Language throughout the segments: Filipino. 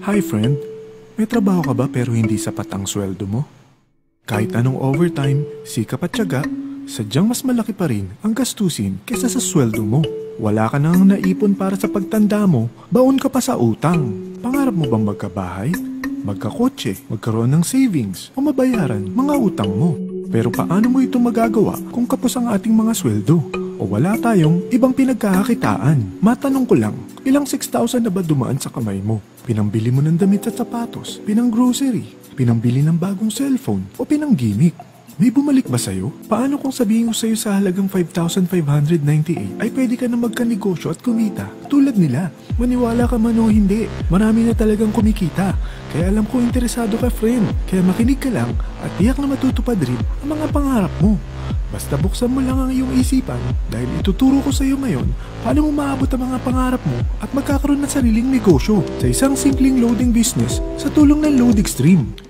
Hi friend, may trabaho ka ba pero hindi sapat ang sweldo mo? Kahit anong overtime, sikap at tiyaga, sadyang mas malaki pa rin ang gastusin kesa sa sweldo mo. Wala ka nang naipon para sa pagtanda mo, baon ka pa sa utang. Pangarap mo bang magkabahay, magkakotse, magkaroon ng savings o mabayaran mga utang mo? Pero paano mo ito magagawa kung kapos ang ating mga sweldo? O wala tayong ibang pinagkakakitaan? Matanong ko lang, ilang 6,000 na ba dumaan sa kamay mo? Pinambili mo ng damit at sapatos, pinang grocery, pinambili ng bagong cellphone, o pinang gimmick? May bumalik ba sa'yo? Paano kung sabihin ko sa'yo sa halagang 5,598 ay pwede ka na magkanegosyo at kumita? Tulad nila, maniwala ka man o hindi, marami na talagang kumikita. Kaya alam ko interesado ka friend, kaya makinig ka lang at tiyak na matutupad rin ang mga pangarap mo. Basta buksan mo lang ang iyong isipan dahil ituturo ko sa iyo ngayon paano mo maabot ang mga pangarap mo at magkakaroon ng sariling negosyo sa isang simpleng loading business sa tulong ng LoadExtreme.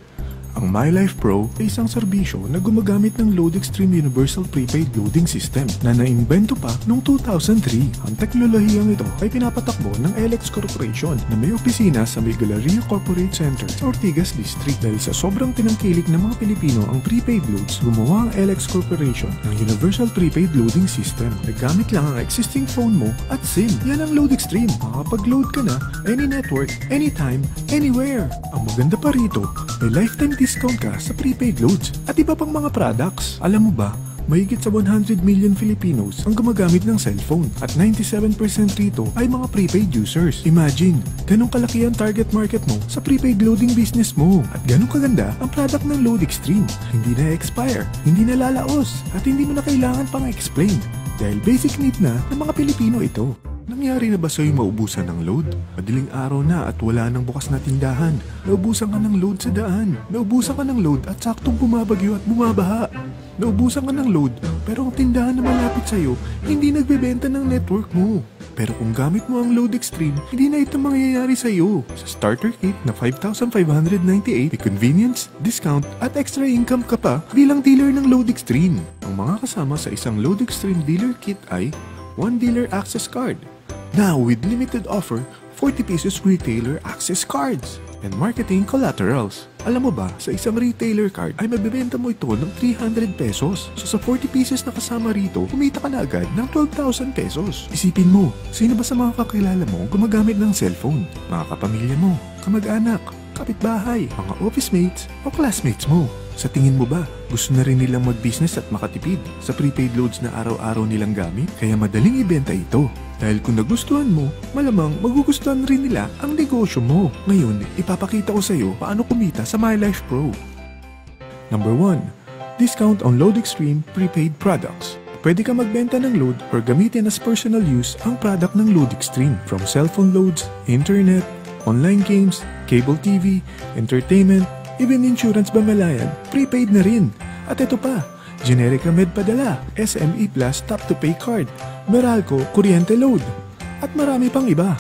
Ang MyLife Pro ay isang serbisyo na gumagamit ng LoadExtreme Universal Prepaid Loading System na naimbento pa noong 2003. Ang teknolohiyang ito ay pinapatakbo ng LX Corporation na may opisina sa May Galleria Corporate Center sa Ortigas District. Dahil sa sobrang tinangkilik ng mga Pilipino ang prepaid loads, gumawa ang LX Corporation ng Universal Prepaid Loading System. Naggamit lang ang existing phone mo at SIM. Yan ang LoadExtreme. Makakapag-load ka na any network, anytime, anywhere. Ang maganda pa rito, may lifetime discount ka sa prepaid loads at iba pang mga products. Alam mo ba, mahigit sa 100 million Filipinos ang gumagamit ng cellphone at 97% rito ay mga prepaid users. Imagine, ganong kalaki ang target market mo sa prepaid loading business mo at ganong kaganda ang product ng LoadExtreme. Hindi na expire, hindi na lalaos at hindi mo na kailangan pang explain dahil basic need na ng mga Pilipino ito. Nangyari na ba sa'yo maubusan ng load? Madaling araw na at wala nang bukas na tindahan. Naubusan ka ng load sa daan. Naubusan ka ng load at saktong bumabagyo at bumabaha. Naubusan ka ng load pero ang tindahan na malapit sa'yo hindi nagbebenta ng network mo. Pero kung gamit mo ang LoadExtreme, hindi na ito mangyayari sa'yo. Sa starter kit na 5,598, may convenience, discount at extra income ka pa bilang dealer ng LoadExtreme. Ang mga kasama sa isang LoadExtreme dealer kit ay 1 dealer access card. Now with limited offer, 40 pesos retailer access cards and marketing collaterals. Alam mo ba, sa isang retailer card ay mabibenta mo ito ng 300 pesos. So sa 40 pieces na kasama rito, kumita ka na agad ng 12,000 pesos. Isipin mo, sino ba sa mga kakilala mo gumagamit ng cellphone? Mga kapamilya mo, kamag-anak, kapitbahay, mga office mates o classmates mo. Sa tingin mo ba, gusto na rin nilang mag-business at makatipid sa prepaid loads na araw-araw nilang gamit? Kaya madaling ibenta ito. Dahil kung nagustuhan mo, malamang magugustuhan rin nila ang negosyo mo. Ngayon, ipapakita ko sa iyo paano kumita sa MyLife Pro. Number 1. Discount on LoadExtreme prepaid products. Pwede ka magbenta ng load or gamitin as personal use ang product ng LoadExtreme. From cellphone loads, internet, online games, cable TV, entertainment, even insurance bamalayan, prepaid na rin. At ito pa, Generica Med Padala, SME Plus Tap to Pay Card, Meralco Kuryente Load, at marami pang iba.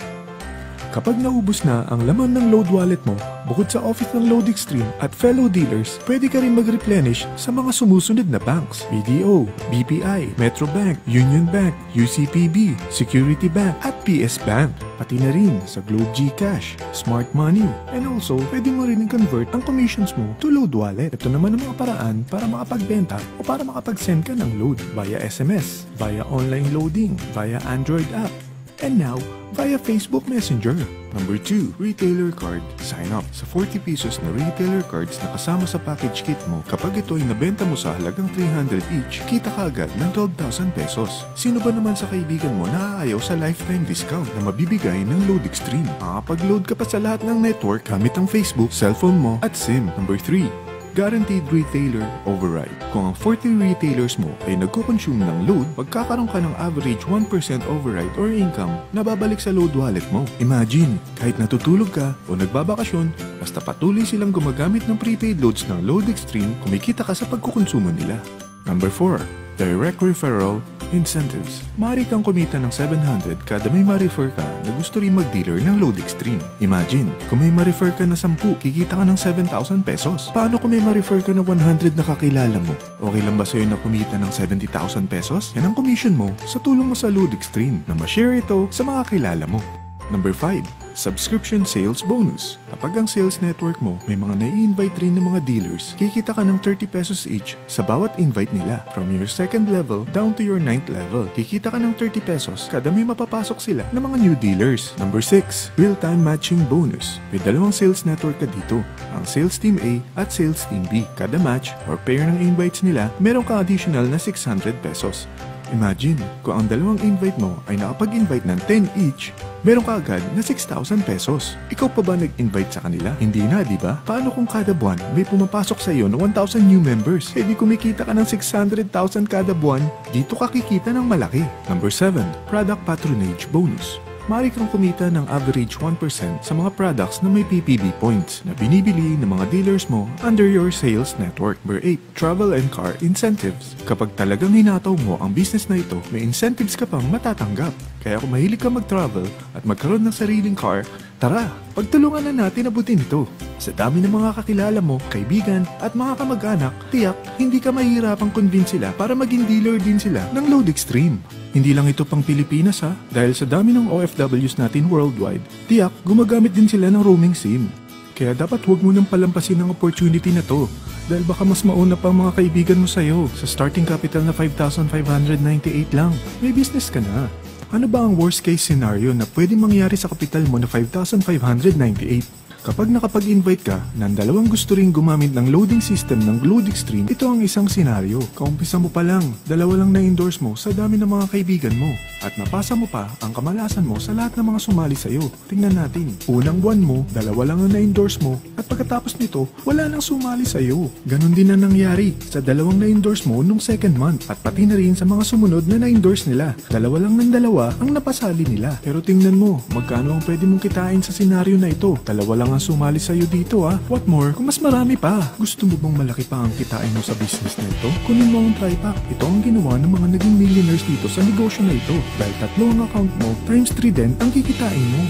Kapag naubos na ang laman ng load wallet mo, bukod sa office ng LoadExtreme at fellow dealers, pwede ka rin mag-replenish sa mga sumusunod na banks: BDO, BPI, Metro Bank, Union Bank, UCPB, Security Bank, at PS Bank. Pati na rin sa Globe GCash, Smart Money, and also pwede mo rin convert ang commissions mo to load wallet. Ito naman ang mga paraan para makapagbenta o para makapag-send ka ng load via SMS, via online loading, via Android app, and now via Facebook Messenger. Number 2, retailer card. Sign up sa 40 pesos na retailer cards na kasama sa package kit mo. Kapag ito ay nabenta mo sa halagang 300 each, kita ka agad ng 12,000 pesos. Sino ba naman sa kaibigan mo na aayaw sa lifetime discount na mabibigay ng LoadExtreme? Makakapag-load ka pa sa lahat ng network gamit ang Facebook, cellphone mo at SIM. Number 3, Guaranteed Retailer Override. Kung ang 40 retailers mo ay nagko-consume ng load, magkakaroon ka ng average 1% override or income na babalik sa load wallet mo. Imagine, kahit natutulog ka o nagbabakasyon, basta patuloy silang gumagamit ng prepaid loads ng LoadExtreme, kumikita ka sa pagkukonsumo nila. Number 4, Direct Referral Incentives. Maaari kang kumita ng 700 kada may ma-refer ka na gusto rin mag-dealer ng LoadExtreme. Imagine, kung may ma-refer ka na 10, kikita ka ng 7,000 pesos. Paano kung may ma-refer ka na 100 na kakilala mo? Okay lang ba sa'yo na kumita ng 70,000 pesos? Yan ang commission mo sa tulong mo sa LoadExtreme na ma-share ito sa mga kilala mo. Number 5. Subscription Sales Bonus. Kapag ang sales network mo may mga nai-invite rin ng mga dealers, kikita ka ng 30 pesos each sa bawat invite nila. From your 2nd level down to your 9th level, kikita ka ng 30 pesos kada may mapapasok sila ng mga new dealers. Number 6. Real-time Matching Bonus. May dalawang sales network ka dito, ang Sales Team A at Sales Team B. Kada match or pair ng invites nila, meron ka additional na 600 pesos. Imagine, kung ang dalawang invite mo ay nakapag-invite ng 10 each, meron ka agad na 6,000 pesos. Ikaw pa ba nag-invite sa kanila? Hindi na, di ba? Paano kung kada buwan may pumapasok sa iyo na 1,000 new members? E di kumikita ka ng 600,000 kada buwan, dito ka kikita ng malaki. Number 7. Product Patronage Bonus. Maaari kang kumita ng average 1% sa mga products na may PPB points na binibili ng mga dealers mo under your sales network. Number 8. Travel and Car Incentives. Kapag talagang hinataw mo ang business na ito, may incentives ka pang matatanggap. Kaya kung mahilig ka mag-travel at magkaroon ng sariling car, tara, pagtulungan na natin abutin ito. Sa dami ng mga kakilala mo, kaibigan at mga kamag-anak, tiyak hindi ka mahihirapang convince sila para maging dealer din sila ng Load Extreme. Hindi lang ito pang Pilipinas ha, dahil sa dami ng OFWs natin worldwide, tiyak gumagamit din sila ng roaming SIM. Kaya dapat huwag mo nang palampasin ang opportunity na to, dahil baka mas mauna pa ang mga kaibigan mo sa'yo. Sa starting capital na 5,598 lang, may business ka na. Ano ba ang worst case scenario na pwedeng mangyari sa kapital mo na 5,598? Kapag nakapag-invite ka ng dalawang gusto ring gumamit ng loading system ng Load Extreme, ito ang isang senaryo. Kaumpisa mo pa lang, dalawa lang na-endorse mo sa dami ng mga kaibigan mo. At napasa mo pa ang kamalasan mo sa lahat ng mga sumali sa'yo. Tingnan natin, unang buwan mo, dalawa lang ang na-endorse mo, at pagkatapos nito, wala nang sumali sa'yo. Ganon din na nangyari sa dalawang na-endorse mo nung 2nd month, at pati na rin sa mga sumunod na na-endorse nila. Dalawa lang ng dalawa ang napasali nila. Pero tingnan mo, magkano ang pwede mong kitain sa senaryo na ito? Dalawa lang ang sumali sa'yo dito ha. What more, kung mas marami pa. Gusto mo bang malaki pa ang kitain mo sa business na ito? Kunin mo ang TriPack. Ito ang ginawa ng mga naging millionaires dito sa negosyo na ito. Dahil 3 ang account mo, times 3 din ang kikitain mo.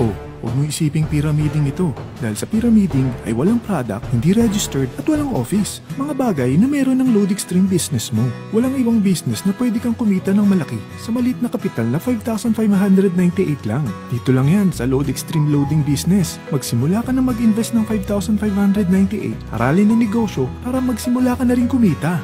Oh, huwag mo isiping pyramiding ito. Dahil sa pyramiding ay walang product, hindi registered at walang office. Mga bagay na meron ng Load Extreme business mo. Walang ibang business na pwede kang kumita ng malaki sa maliit na kapital na 5,598 lang. Dito lang yan sa Load Extreme Loading Business. Magsimula ka na mag-invest ng 5,598. Aralin ang negosyo para magsimula ka na rin kumita.